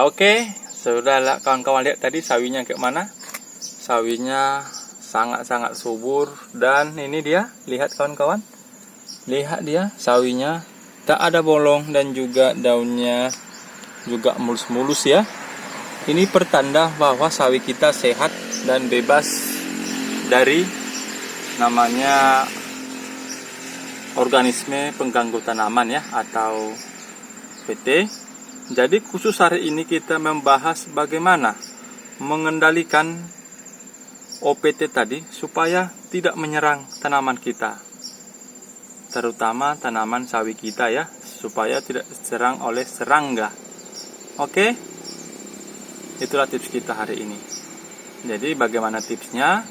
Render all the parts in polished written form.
Oke, sudahlah kawan-kawan, lihat tadi sawinya kayak mana. Sawinya sangat-sangat subur. Dan ini dia, lihat kawan-kawan. Lihat dia, sawinya tak ada bolong dan juga daunnya juga mulus-mulus ya. Ini pertanda bahwa sawi kita sehat dan bebas dari namanya organisme pengganggu tanaman ya, atau PT. Jadi khusus hari ini kita membahas bagaimana mengendalikan OPT tadi supaya tidak menyerang tanaman kita, terutama tanaman sawi kita ya, supaya tidak diserang oleh serangga. Oke, itulah tips kita hari ini. Jadi bagaimana tipsnya?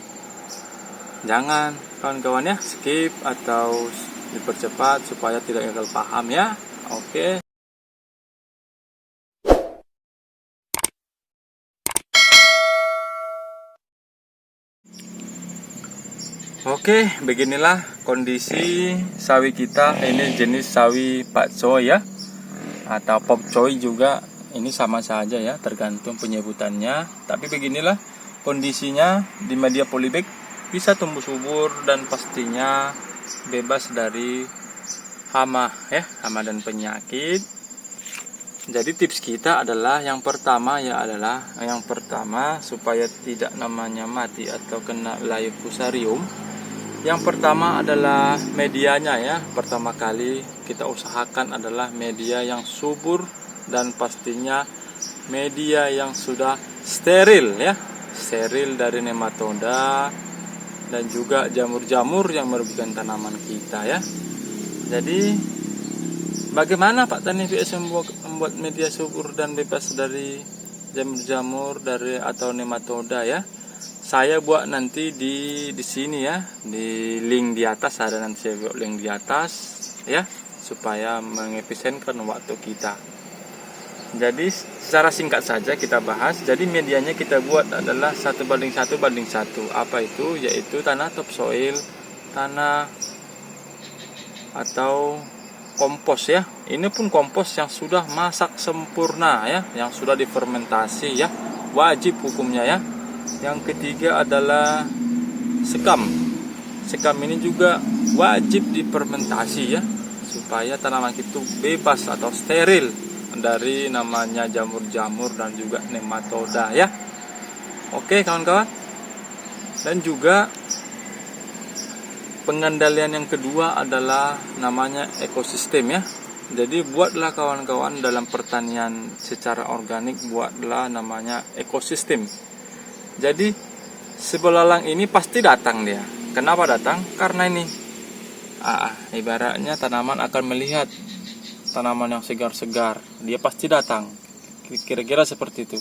Jangan kawan-kawan ya skip atau dipercepat supaya tidak gagal paham ya. Oke. Oke, beginilah kondisi sawi kita. Ini jenis sawi pakcoy ya, atau pokcoy juga. Ini sama saja ya, tergantung penyebutannya. Tapi beginilah kondisinya di media polybag, bisa tumbuh subur dan pastinya bebas dari hama ya, hama dan penyakit. Jadi tips kita adalah yang pertama supaya tidak namanya mati atau kena layu fusarium. Yang pertama adalah medianya ya. Pertama kali kita usahakan adalah media yang subur dan pastinya media yang sudah steril ya. Steril dari nematoda dan juga jamur-jamur yang merugikan tanaman kita ya. Jadi bagaimana Pak Tani PS membuat media subur dan bebas dari jamur-jamur atau nematoda ya? Saya buat nanti di sini ya, di link di atas ada, nanti saya buat link di atas ya, supaya mengefisienkan waktu kita. Jadi secara singkat saja kita bahas. Jadi medianya kita buat adalah 1:1:1. Apa itu? Yaitu tanah topsoil, tanah atau kompos ya. Ini pun kompos yang sudah masak sempurna ya, yang sudah difermentasi ya. Wajib hukumnya ya. Yang ketiga adalah sekam. Sekam ini juga wajib difermentasi ya, supaya tanaman itu bebas atau steril dari namanya jamur-jamur dan juga nematoda ya. Oke kawan-kawan. Dan juga pengendalian yang kedua adalah namanya ekosistem ya. Jadi buatlah kawan-kawan dalam pertanian secara organik, buatlah namanya ekosistem. Jadi si belalang ini pasti datang dia. Kenapa datang? Karena ini ibaratnya tanaman akan melihat tanaman yang segar-segar, dia pasti datang. Kira-kira seperti itu.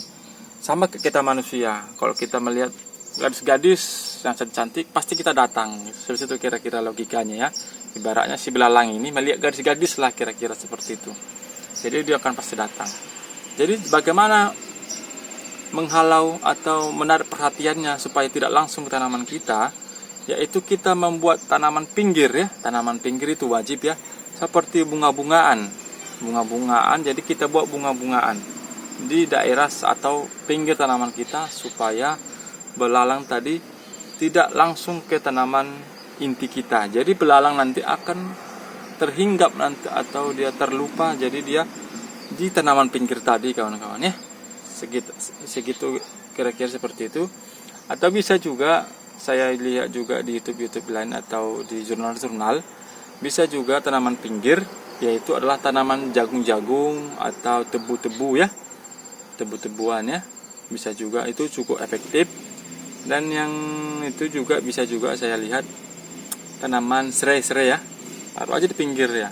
Sama kita manusia, kalau kita melihat gadis-gadis yang cantik pasti kita datang. Seperti itu kira-kira logikanya ya. Ibaratnya si belalang ini melihat gadis-gadis lah, kira-kira seperti itu. Jadi dia akan pasti datang. Jadi bagaimana menghalau atau menarik perhatiannya supaya tidak langsung ke tanaman kita, yaitu kita membuat tanaman pinggir ya. Tanaman pinggir itu wajib ya, seperti bunga-bungaan. Jadi kita buat bunga-bungaan di daerah atau pinggir tanaman kita supaya belalang tadi tidak langsung ke tanaman inti kita. Jadi belalang nanti akan terhinggap nanti atau dia terlupa, jadi dia di tanaman pinggir tadi kawan-kawan ya. Segitu kira-kira seperti itu. Atau bisa juga saya lihat juga di YouTube lain atau di jurnal-jurnal, bisa juga tanaman pinggir, yaitu adalah tanaman jagung-jagung atau tebu-tebu ya, tebu-tebuan ya, bisa juga, itu cukup efektif. Dan yang itu juga bisa juga saya lihat tanaman serai-serai ya, taruh aja di pinggir ya.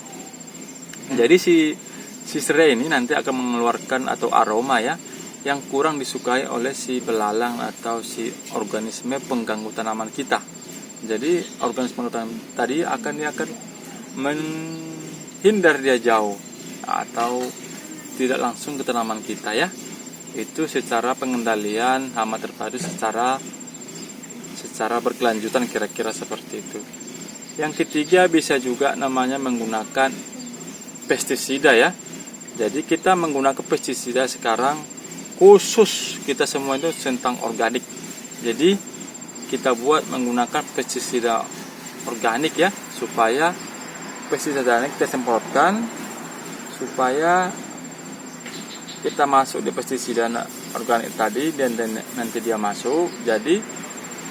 Jadi si serai ini nanti akan mengeluarkan atau aroma ya, yang kurang disukai oleh si belalang atau si organisme pengganggu tanaman kita. Jadi organisme tadi akan menghindar dia jauh atau tidak langsung ke tanaman kita ya. Itu secara pengendalian hama terpadu secara berkelanjutan, kira-kira seperti itu. Yang ketiga bisa juga namanya menggunakan pestisida ya. Jadi kita menggunakan pestisida sekarang khusus kita semua itu tentang organik. Jadi kita buat menggunakan pestisida organik ya, supaya pestisida organik kita semprotkan supaya kita masuk di pestisida organik tadi, dan nanti dia masuk, jadi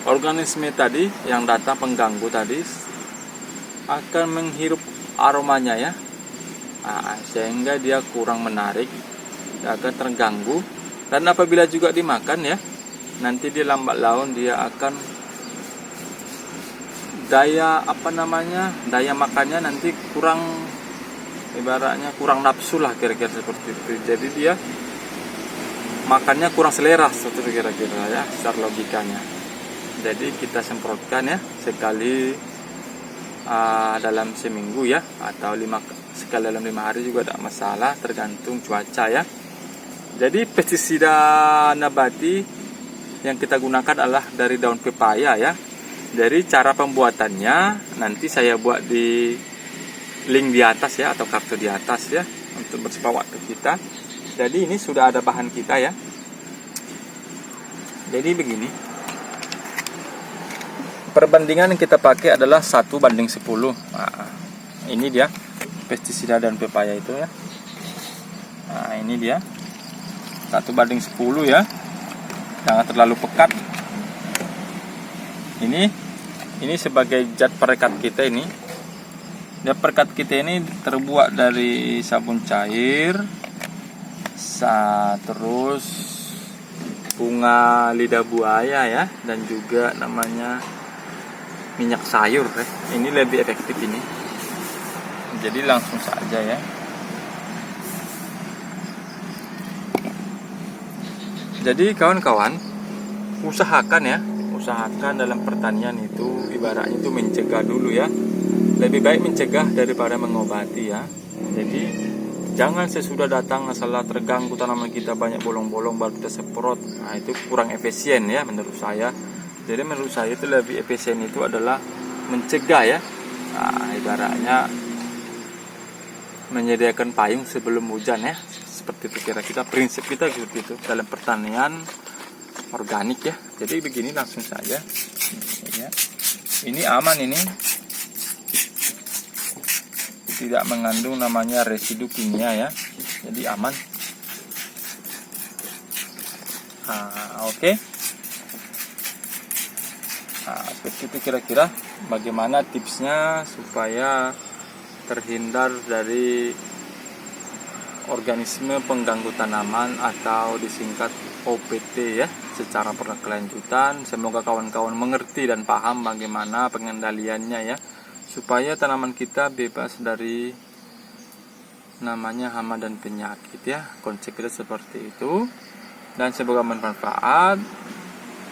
organisme tadi yang datang pengganggu tadi akan menghirup aromanya ya, sehingga dia kurang menarik, dia akan terganggu. Dan apabila juga dimakan ya, nanti dia lambat laun dia akan daya makannya nanti kurang, ibaratnya kurang nafsu lah kira-kira seperti itu. Jadi dia makannya kurang selera seperti kira-kira ya, secara logikanya. Jadi kita semprotkan ya sekali dalam seminggu ya, atau sekali dalam 5 hari juga tidak masalah, tergantung cuaca ya. Jadi pestisida nabati yang kita gunakan adalah dari daun pepaya ya. Dari cara pembuatannya nanti saya buat di link di atas ya, atau kartu di atas ya, untuk bersifat waktu kita. Jadi ini sudah ada bahan kita ya. Jadi begini, perbandingan yang kita pakai adalah 1:10. Ini dia pestisida dan pepaya itu ya. Ini dia 1:10 ya, jangan terlalu pekat. Ini sebagai zat perekat kita ini. Dan perekat kita ini terbuat dari sabun cair, terus bunga lidah buaya ya, dan juga namanya minyak sayur ya. Ini lebih efektif ini. Jadi langsung saja ya. Jadi kawan-kawan, usahakan dalam pertanian itu ibaratnya itu mencegah dulu ya. Lebih baik mencegah daripada mengobati ya. Jadi jangan sesudah datang masalah terganggu tanaman kita banyak bolong-bolong baru kita semprot. Itu kurang efisien ya menurut saya. Jadi menurut saya itu lebih efisien itu adalah mencegah ya. Ibaratnya menyediakan payung sebelum hujan ya. Seperti itu kira-kira prinsip kita seperti itu dalam pertanian organik ya. Jadi begini langsung saja ya. Ini aman, ini tidak mengandung namanya residu kimia ya, jadi aman. Oke. Seperti itu kira-kira bagaimana tipsnya supaya terhindar dari organisme pengganggu tanaman atau disingkat OPT ya, secara berkelanjutan. Semoga kawan-kawan mengerti dan paham bagaimana pengendaliannya ya, supaya tanaman kita bebas dari namanya hama dan penyakit ya. Konsep kita seperti itu, dan semoga bermanfaat.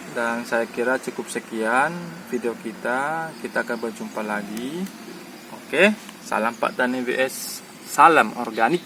Dan saya kira cukup sekian video kita akan berjumpa lagi. Oke, salam Pak Tani WS, salam organik.